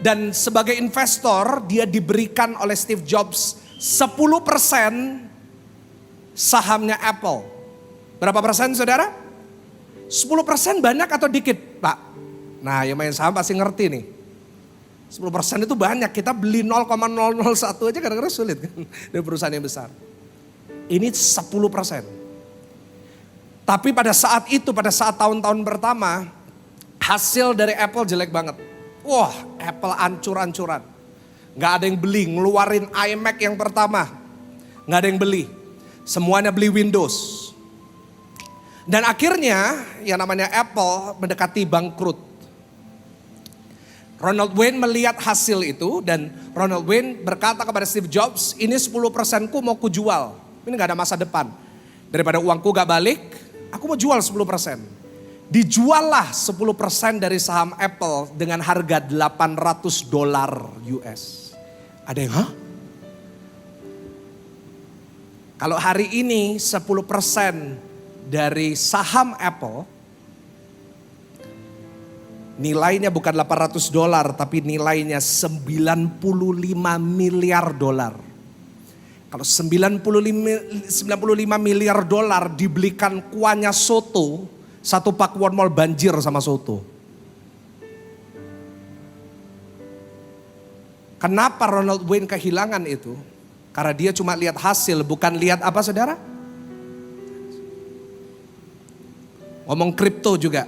Dan sebagai investor dia diberikan oleh Steve Jobs 10% sahamnya Apple. Berapa persen saudara? 10% banyak atau dikit Pak? Nah yang main saham pasti ngerti nih. 10% itu banyak, kita beli 0,001 aja kadang-kadang sulit kan. Dari perusahaan yang besar. Ini 10%. Tapi pada saat itu, pada saat tahun-tahun pertama, hasil dari Apple jelek banget. Wah, Apple ancur-ancuran. Gak ada yang beli, ngeluarin iMac yang pertama. Gak ada yang beli. Semuanya beli Windows. Dan akhirnya yang namanya Apple mendekati bangkrut. Ronald Wayne melihat hasil itu dan Ronald Wayne berkata kepada Steve Jobs, ini 10%ku mau kujual. Ini gak ada masa depan. Daripada uangku gak balik, aku mau jual 10%. Dijuallah 10% dari saham Apple dengan harga $800 US. Ada yang, hah? Kalau hari ini 10% dari saham Apple, nilainya bukan $800 tapi nilainya $95 miliar. Kalau $95 miliar dibelikan kuahnya soto, satu Pakuwon Mall banjir sama soto. Kenapa Ronald Wayne kehilangan itu? Karena dia cuma lihat hasil, bukan lihat apa saudara? Ngomong kripto juga.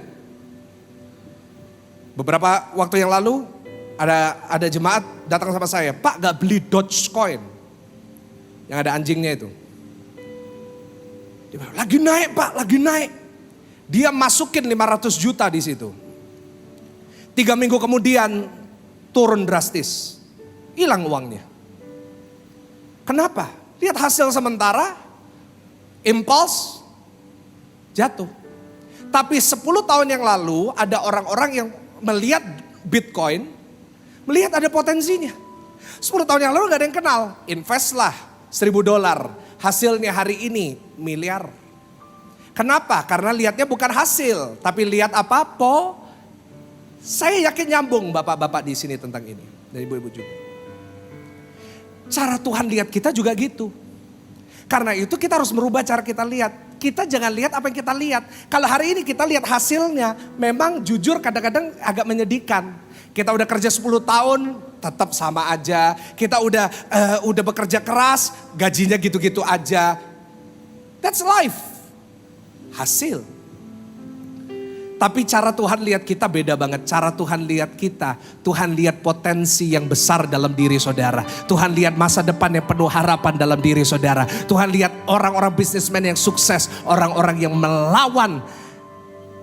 Beberapa waktu yang lalu ada jemaat datang sama saya, Pak gak beli Dogecoin yang ada anjingnya itu. Dia bilang, lagi naik Pak, lagi naik. Dia masukin 500 juta di situ. 3 minggu kemudian turun drastis, hilang uangnya. Kenapa? Lihat hasil sementara, impuls, jatuh. Tapi 10 tahun yang lalu ada orang-orang yang melihat Bitcoin, melihat ada potensinya. 10 tahun yang lalu gak ada yang kenal, invest lah $1.000, hasilnya hari ini miliar. Kenapa? Karena lihatnya bukan hasil, tapi lihat apa? Saya yakin nyambung bapak-bapak di sini tentang ini, dan ibu-ibu juga. Cara Tuhan lihat kita juga gitu. Karena itu kita harus merubah cara kita lihat. Kita jangan lihat apa yang kita lihat. Kalau hari ini kita lihat hasilnya, memang jujur kadang-kadang agak menyedihkan. Kita udah kerja 10 tahun, tetap sama aja. Kita udah bekerja keras, gajinya gitu-gitu aja. That's life. Hasil. Tapi cara Tuhan lihat kita beda banget. Cara Tuhan lihat kita, Tuhan lihat potensi yang besar dalam diri saudara. Tuhan lihat masa depan yang penuh harapan dalam diri saudara. Tuhan lihat orang-orang bisnismen yang sukses, orang-orang yang melawan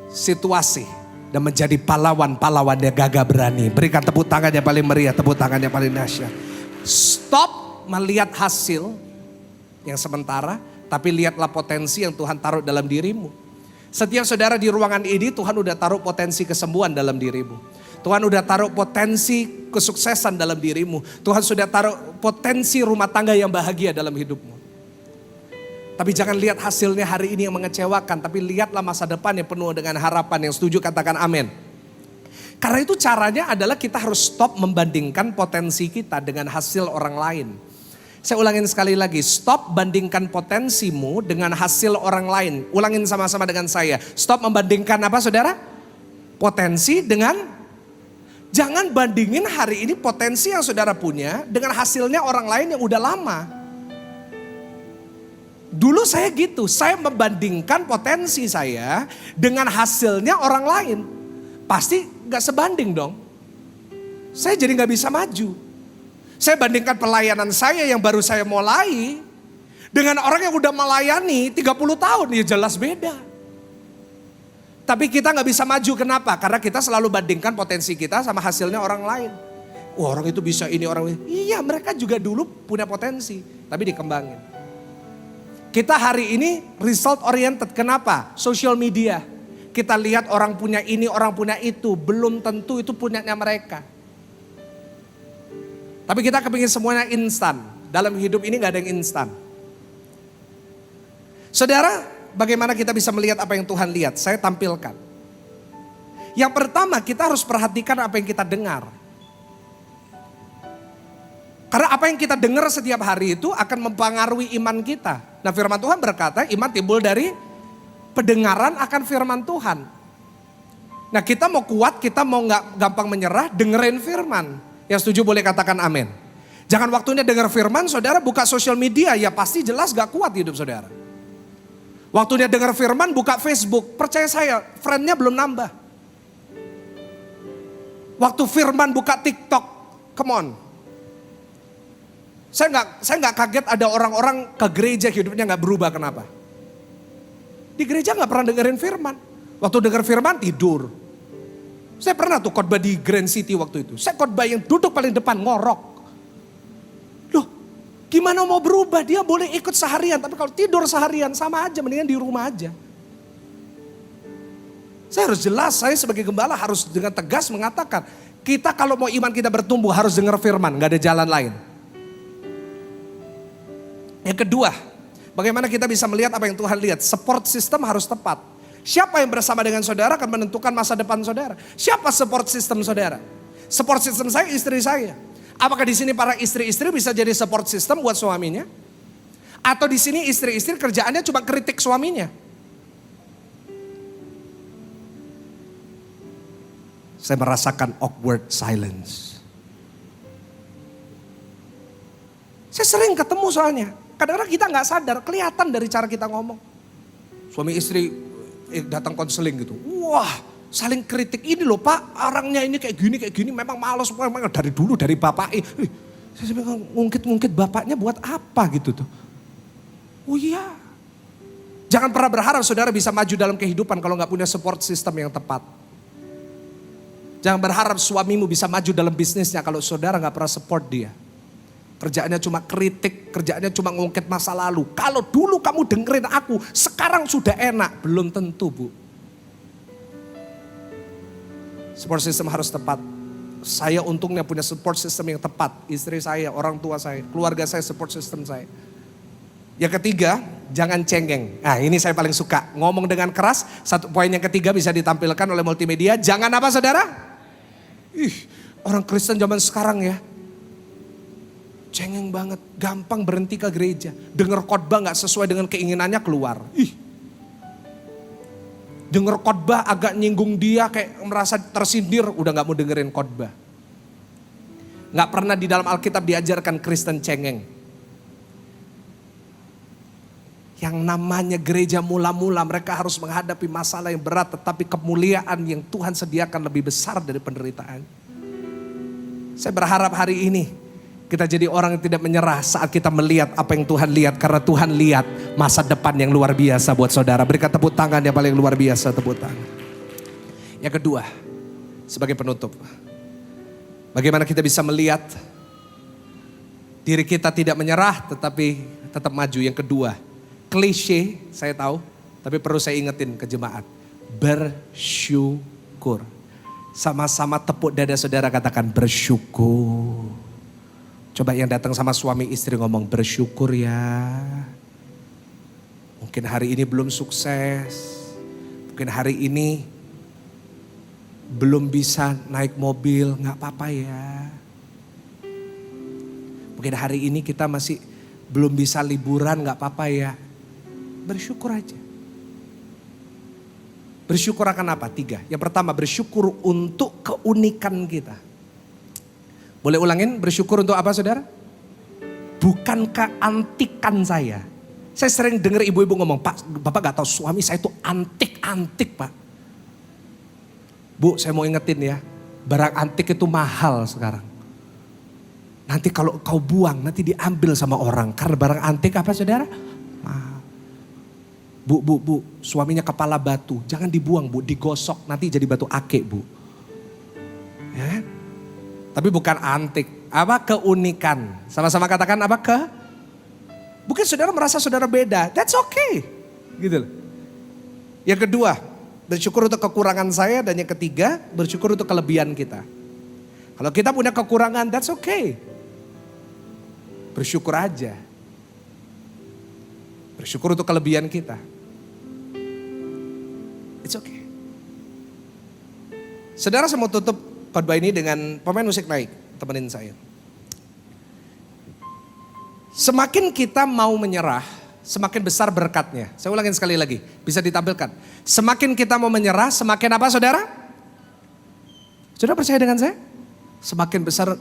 situasi dan menjadi pahlawan-pahlawan yang gagah berani. Berikan tepuk tangan yang paling meriah, tepuk tangan yang paling dahsyat. Stop melihat hasil yang sementara, tapi lihatlah potensi yang Tuhan taruh dalam dirimu. Setiap saudara di ruangan ini Tuhan udah taruh potensi kesembuhan dalam dirimu. Tuhan udah taruh potensi kesuksesan dalam dirimu. Tuhan sudah taruh potensi rumah tangga yang bahagia dalam hidupmu. Tapi jangan lihat hasilnya hari ini yang mengecewakan. Tapi lihatlah masa depan yang penuh dengan harapan. Yang setuju katakan amin. Karena itu caranya adalah kita harus stop membandingkan potensi kita dengan hasil orang lain. Saya ulangin sekali lagi, stop bandingkan potensimu dengan hasil orang lain. Ulangin sama-sama dengan saya. Stop membandingkan apa saudara? Potensi dengan, jangan bandingin hari ini potensi yang saudara punya dengan hasilnya orang lain yang udah lama. Dulu saya gitu, saya membandingkan potensi saya dengan hasilnya orang lain. Pasti gak sebanding dong. Saya jadi gak bisa maju. Saya bandingkan pelayanan saya yang baru saya mulai dengan orang yang udah melayani 30 tahun, ya jelas beda. Tapi kita nggak bisa maju, kenapa? Karena kita selalu bandingkan potensi kita sama hasilnya orang lain. Wah, orang itu bisa ini, orang ini. Iya, mereka juga dulu punya potensi, tapi dikembangin. Kita hari ini result oriented, kenapa? Social media. Kita lihat orang punya ini, orang punya itu, belum tentu itu punyanya mereka. Tapi kita kepingin semuanya instan. Dalam hidup ini gak ada yang instan. Saudara, bagaimana kita bisa melihat apa yang Tuhan lihat? Saya tampilkan. Yang pertama, kita harus perhatikan apa yang kita dengar. Karena apa yang kita dengar setiap hari itu akan mempengaruhi iman kita. Nah, firman Tuhan berkata iman timbul dari pendengaran akan firman Tuhan. Nah, kita mau kuat, kita mau gak gampang menyerah, dengerin firman. Yang setuju boleh katakan amin. Jangan waktunya dengar firman, saudara buka sosial media, ya pasti jelas gak kuat hidup saudara. Waktunya dengar firman, buka Facebook, percaya saya, friendnya belum nambah. Waktu firman buka TikTok, come on. Saya nggak kaget ada orang-orang ke gereja hidupnya nggak berubah, kenapa? Di gereja nggak pernah dengerin firman. Waktu dengar firman tidur. Saya pernah tuh khotbah di Grand City waktu itu. Saya khotbah yang duduk paling depan ngorok. Loh, gimana mau berubah? Dia boleh ikut seharian, tapi kalau tidur seharian sama aja, mendingan di rumah aja. Saya harus jelas, saya sebagai gembala harus dengan tegas mengatakan, kita kalau mau iman kita bertumbuh harus dengar firman, nggak ada jalan lain. Yang kedua, bagaimana kita bisa melihat apa yang Tuhan lihat? Support system harus tepat. Siapa yang bersama dengan saudara akan menentukan masa depan saudara. Siapa support system saudara? Support system saya istri saya. Apakah di sini para istri-istri bisa jadi support system buat suaminya? Atau di sini istri-istri kerjaannya cuma kritik suaminya? Saya merasakan awkward silence. Saya sering ketemu soalnya. Kadang-kadang kita nggak sadar, kelihatan dari cara kita ngomong. Suami istri datang konseling gitu. Wah, saling kritik. Ini loh Pak, orangnya ini kayak gini, memang malas. Memang dari dulu, dari bapak. Saya ngungkit-ngungkit bapaknya buat apa gitu tuh. Oh iya. Jangan pernah berharap saudara bisa maju dalam kehidupan kalau nggak punya support system yang tepat. Jangan berharap suamimu bisa maju dalam bisnisnya kalau saudara nggak pernah support dia. Kerjaannya cuma kritik, kerjaannya cuma ngungkit masa lalu. Kalau dulu kamu dengerin aku, sekarang sudah enak. Belum tentu Bu. Support system harus tepat. Saya untungnya punya support system yang tepat. Istri saya, orang tua saya, keluarga saya, support system saya. Yang ketiga, jangan cengeng. Nah ini saya paling suka. Ngomong dengan keras, satu poin yang ketiga bisa ditampilkan oleh multimedia. Jangan apa saudara? Orang Kristen zaman sekarang ya. Cengeng banget, gampang berhenti ke gereja. Dengar khotbah gak sesuai dengan keinginannya keluar. Dengar khotbah agak nyinggung dia kayak merasa tersindir, udah gak mau dengerin khotbah. Gak pernah di dalam Alkitab diajarkan Kristen cengeng. Yang namanya gereja mula-mula mereka harus menghadapi masalah yang berat, tetapi kemuliaan yang Tuhan sediakan lebih besar dari penderitaan. Saya berharap hari ini kita jadi orang yang tidak menyerah saat kita melihat apa yang Tuhan lihat. Karena Tuhan lihat masa depan yang luar biasa buat saudara. Berikan tepuk tangan yang paling luar biasa, tepuk tangan. Yang kedua, sebagai penutup. Bagaimana kita bisa melihat diri kita tidak menyerah tetapi tetap maju. Yang kedua, klise saya tahu. Tapi perlu saya ingetin ke jemaat. Bersyukur. Sama-sama tepuk dada saudara katakan bersyukur. Coba yang datang sama suami istri ngomong bersyukur ya. Mungkin hari ini belum sukses. Mungkin hari ini belum bisa naik mobil, gak apa-apa ya. Mungkin hari ini kita masih belum bisa liburan, gak apa-apa ya. Bersyukur aja. Bersyukur akan apa? 3. Yang pertama bersyukur untuk keunikan kita. Boleh ulangin bersyukur untuk apa saudara? Bukan keantikan saya. Saya sering dengar ibu-ibu ngomong, Pak Bapak gak tahu suami saya itu antik-antik Pak. Bu saya mau ingetin ya, barang antik itu mahal sekarang. Nanti kalau kau buang nanti diambil sama orang. Karena barang antik apa saudara? Mahal. Bu, suaminya kepala batu. Jangan dibuang Bu, digosok nanti jadi batu akik Bu. Ya. Tapi bukan antik, apa keunikan. Sama-sama katakan apa Mungkin saudara merasa saudara beda, that's okay. Gitu loh. Yang kedua, bersyukur untuk kekurangan saya. Dan yang ketiga, bersyukur untuk kelebihan kita. Kalau kita punya kekurangan, that's okay. Bersyukur aja. Bersyukur untuk kelebihan kita. It's okay. Saudara, saya mau tutup khotbah ini dengan pemain musik naik. Temenin saya. Semakin kita mau menyerah, semakin besar berkatnya. Saya ulangin sekali lagi, bisa ditampilkan. Semakin kita mau menyerah, semakin apa saudara? Saudara percaya dengan saya? Semakin besar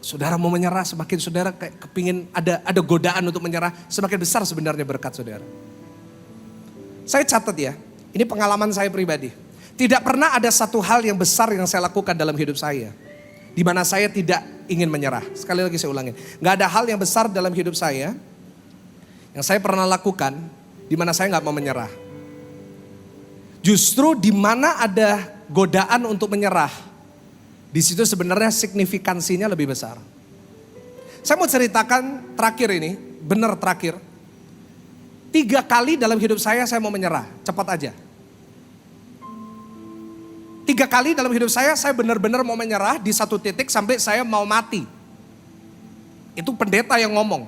saudara mau menyerah, semakin saudara kayak kepingin ada godaan untuk menyerah, semakin besar sebenarnya berkat saudara. Saya catat ya, ini pengalaman saya pribadi. Tidak pernah ada satu hal yang besar yang saya lakukan dalam hidup saya, di mana saya tidak ingin menyerah. Sekali lagi saya ulangin, nggak ada hal yang besar dalam hidup saya yang saya pernah lakukan di mana saya nggak mau menyerah. Justru di mana ada godaan untuk menyerah, di situ sebenarnya signifikansinya lebih besar. Saya mau ceritakan terakhir ini, benar terakhir. 3 kali dalam hidup saya mau menyerah, cepat aja. 3 kali dalam hidup saya benar-benar mau menyerah di satu titik sampai saya mau mati. Itu pendeta yang ngomong.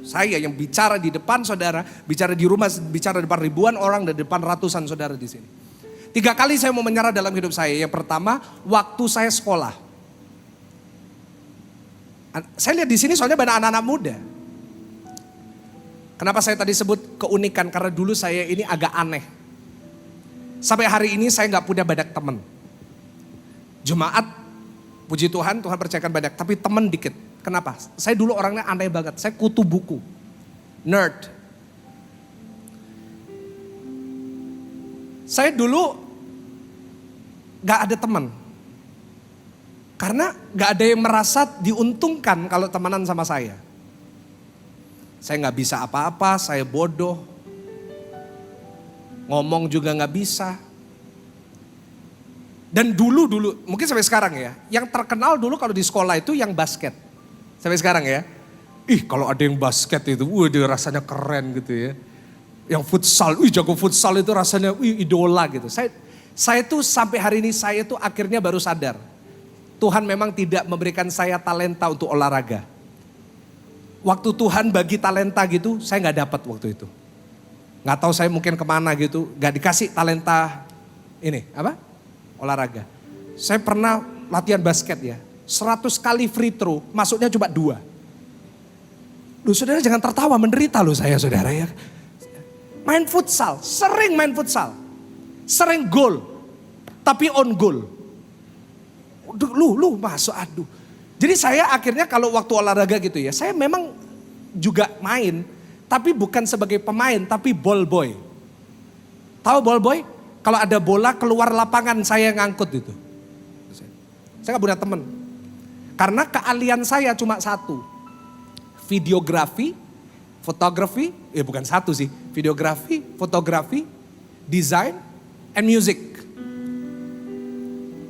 Saya yang bicara di depan saudara, bicara di rumah, bicara di depan ribuan orang dan di depan ratusan saudara di sini. 3 kali saya mau menyerah dalam hidup saya. Yang pertama, waktu saya sekolah. Saya lihat di sini soalnya banyak anak-anak muda. Kenapa saya tadi sebut keunikan? Karena dulu saya ini agak aneh. Sampai hari ini saya gak punya banyak teman. Jemaat, puji Tuhan, Tuhan percayakan banyak. Tapi teman dikit. Kenapa? Saya dulu orangnya aneh banget. Saya kutu buku. Nerd. Saya dulu gak ada teman. Karena gak ada yang merasa diuntungkan kalau temenan sama saya. Saya gak bisa apa-apa, saya bodoh. Ngomong juga gak bisa. Dan dulu, mungkin sampai sekarang ya. Yang terkenal dulu kalau di sekolah itu yang basket. Sampai sekarang ya. Kalau ada yang basket itu, dia rasanya keren gitu ya. Yang futsal, jago futsal itu rasanya idola gitu. Saya tuh sampai hari ini saya tuh akhirnya baru sadar. Tuhan memang tidak memberikan saya talenta untuk olahraga. Waktu Tuhan bagi talenta gitu, saya gak dapat waktu itu. Gak tahu saya mungkin kemana gitu, gak dikasih talenta ini, apa? Olahraga. Saya pernah latihan basket ya, 100 kali free throw, masuknya cuma 2. Loh saudara jangan tertawa, menderita loh saya saudara ya. Main futsal, sering main futsal. Sering gol, tapi on goal. Lu masuk aduh. Jadi saya akhirnya kalau waktu olahraga gitu ya, saya memang juga main. Tapi bukan sebagai pemain, tapi ball boy. Tahu ball boy? Kalau ada bola keluar lapangan saya ngangkut itu. Saya gak punya teman. Karena keahlian saya cuma satu. Videografi, fotografi, bukan satu sih. Videografi, fotografi, design, and music.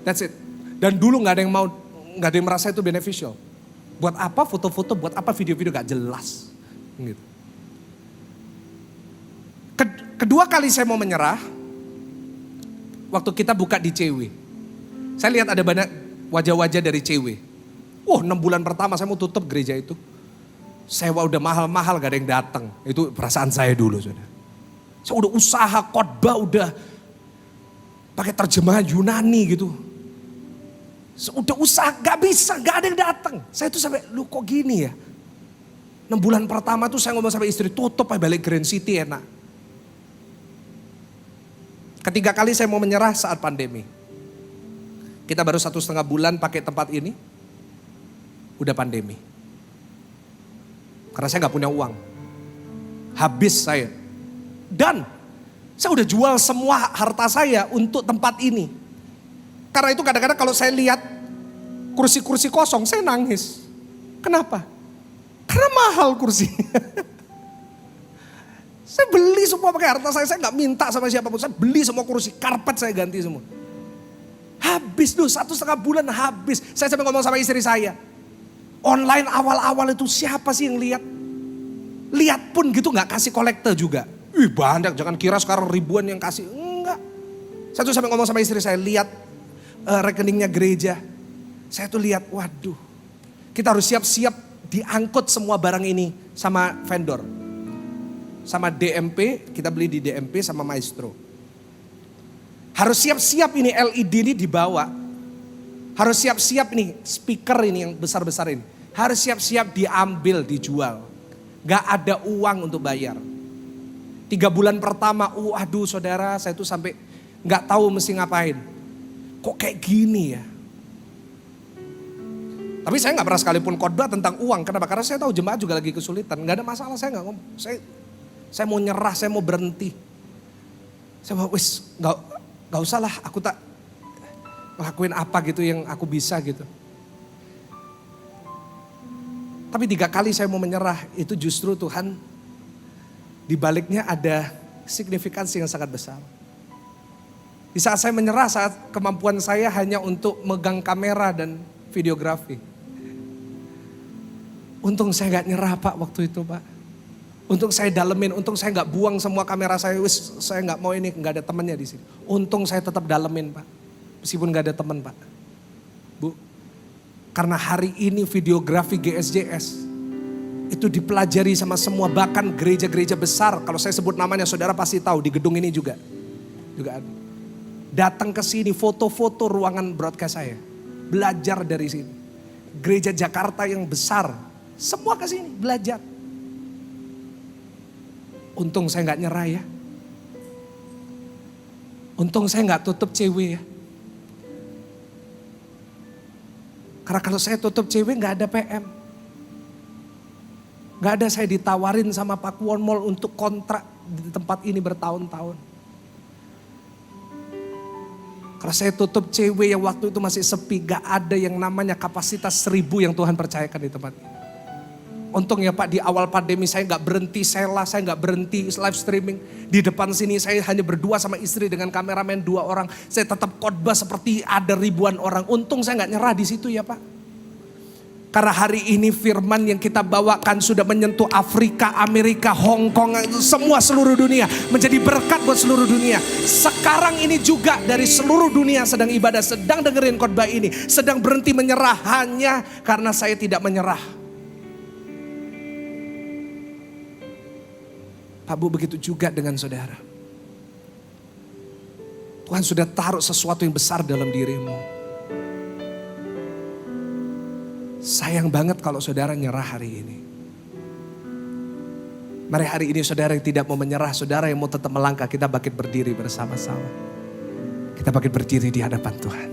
That's it. Dan dulu gak ada yang mau, gak ada yang merasa itu beneficial. Buat apa foto-foto, buat apa video-video gak jelas. Gitu. Kedua kali saya mau menyerah, waktu kita buka di CW. Saya lihat ada banyak wajah-wajah dari CW. 6 bulan pertama saya mau tutup gereja itu. Sewa udah mahal-mahal gak ada yang datang. Itu perasaan saya dulu saudara. Saya udah usaha khotbah, udah pakai terjemahan Yunani gitu. Udah usaha gak bisa, gak ada yang datang. Saya tuh sampai, lu kok gini ya. 6 bulan pertama tuh saya ngomong sama istri, tutup aja balik Grand City enak. Ketiga kali saya mau menyerah saat pandemi. Kita baru 1,5 bulan pakai tempat ini. Udah pandemi. Karena saya gak punya uang. Habis saya. Dan saya udah jual semua harta saya untuk tempat ini. Karena itu kadang-kadang kalau saya lihat kursi-kursi kosong, saya nangis. Kenapa? Karena mahal kursi. Saya beli semua pakai harta saya nggak minta sama siapapun. Saya beli semua kursi, karpet saya ganti semua. Habis tuh 1,5 bulan habis. Saya sampai ngomong sama istri saya. Online awal-awal itu siapa sih yang lihat? Lihat pun gitu nggak kasih kolektor juga. Ih banyak, jangan kira sekarang ribuan yang kasih. Enggak. Saya tuh sampai ngomong sama istri saya, lihat rekeningnya gereja. Saya tuh lihat, waduh. Kita harus siap-siap diangkut semua barang ini sama vendor. Sama DMP, kita beli di DMP sama Maestro. Harus siap-siap ini LED ini dibawa. Harus siap-siap ini speaker ini yang besar-besar ini. Harus siap-siap diambil, dijual. Gak ada uang untuk bayar. 3 bulan pertama, aduh saudara saya tuh sampai gak tahu mesti ngapain. Kok kayak gini ya? Tapi saya gak pernah sekalipun khotbah tentang uang. Kenapa? Karena saya tahu jemaat juga lagi kesulitan. Gak ada masalah, saya gak ngomong. Saya mau nyerah, saya mau berhenti. Saya mau gak usah lah, aku tak lakuin apa gitu yang aku bisa gitu. Tapi 3 kali saya mau menyerah, itu justru Tuhan di baliknya ada signifikansi yang sangat besar. Di saat saya menyerah, saat kemampuan saya hanya untuk megang kamera dan videografi. Untung saya gak nyerah Pak waktu itu Pak. Untung saya dalemin, untung saya nggak buang semua kamera saya, saya nggak mau ini, nggak ada temannya di sini. Untung saya tetap dalemin Pak, meskipun nggak ada teman Pak. Bu, karena hari ini videografi GSJS itu dipelajari sama semua, bahkan gereja-gereja besar. Kalau saya sebut namanya, saudara pasti tahu di gedung ini juga ada. Datang ke sini foto-foto ruangan broadcast saya, belajar dari sini. Gereja Jakarta yang besar, semua ke sini belajar. Untung saya nggak nyerah ya. Untung saya nggak tutup cewek ya. Karena kalau saya tutup cewek nggak ada PM. Nggak ada, saya ditawarin sama Pak Kuon Mall untuk kontrak di tempat ini bertahun-tahun. Kalau saya tutup cewek yang waktu itu masih sepi, nggak ada yang namanya kapasitas 1.000 yang Tuhan percayakan di tempat ini. Untung ya Pak, di awal pandemi saya nggak berhenti sela, saya nggak berhenti live streaming. Di depan sini saya hanya berdua sama istri dengan kameramen 2 orang. Saya tetap khotbah seperti ada ribuan orang. Untung saya nggak nyerah di situ ya Pak. Karena hari ini firman yang kita bawakan sudah menyentuh Afrika, Amerika, Hong Kong, semua seluruh dunia. Menjadi berkat buat seluruh dunia. Sekarang ini juga dari seluruh dunia sedang ibadah, sedang dengerin khotbah ini. Sedang berhenti menyerah hanya karena saya tidak menyerah. Pak Bu, begitu juga dengan saudara. Tuhan sudah taruh sesuatu yang besar dalam dirimu. Sayang banget kalau saudara nyerah hari ini. Mari hari ini saudara yang tidak mau menyerah, saudara yang mau tetap melangkah, kita bangkit berdiri bersama-sama. Kita bangkit berdiri di hadapan Tuhan.